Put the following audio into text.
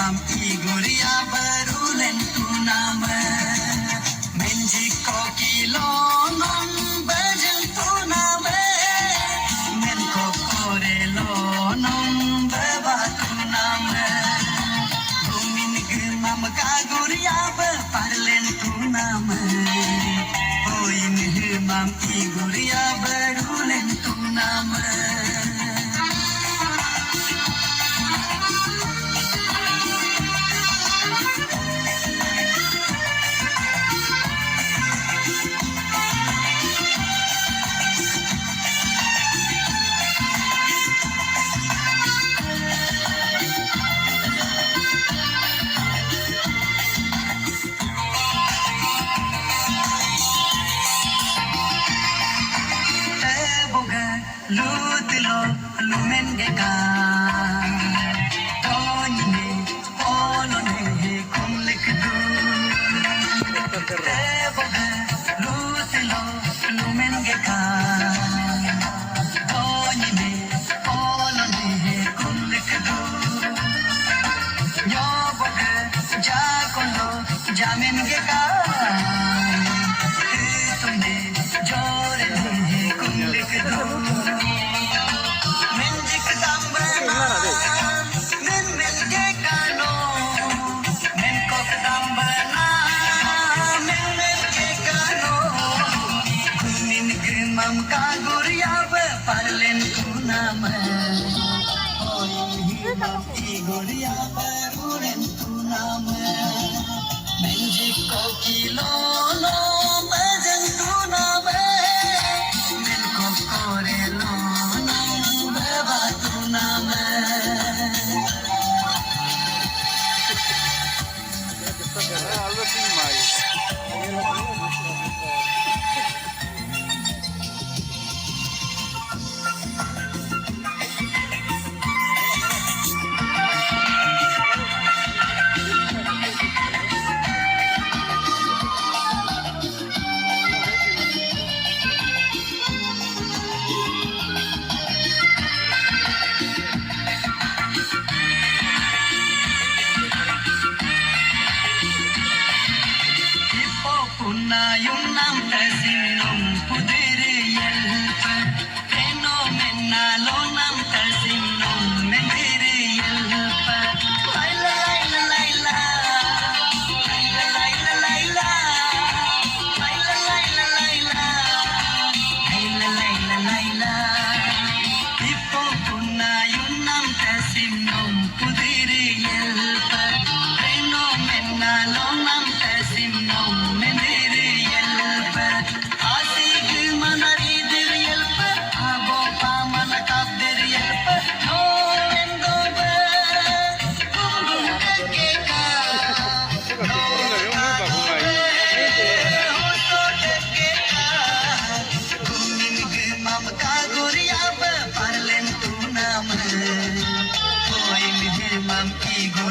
mam Igoria barulen tu nama Menji kokilo non bajan tu nama Men kokorelo non baba tu nama Gumin gemam kaguria parlen tu nama Oin mam Igoria barulen tu nama Lutilo lumen geka Tonyine polone kumlikdu Teboga lutilo lumen geka Tonyine polone kumlikdu Nyoboga jakolo jamin geka Tumne jore kumlikdu Mam kaguria parlen tu nama Oi mam Igoria barulen tu nama Menji kokilo no bajan tu nama Men kokorelo no baba tu nama Yung nam tasinong pudiri yelpa Fenomenalo nam tasinong mendiri yelpa Laila laila laila Laila laila laila Laila laila laila Laila laila laila Ipo puna yung nam tasinong pudiri yelpa Fenomenalo nam tasinong mendiri Mam Igoria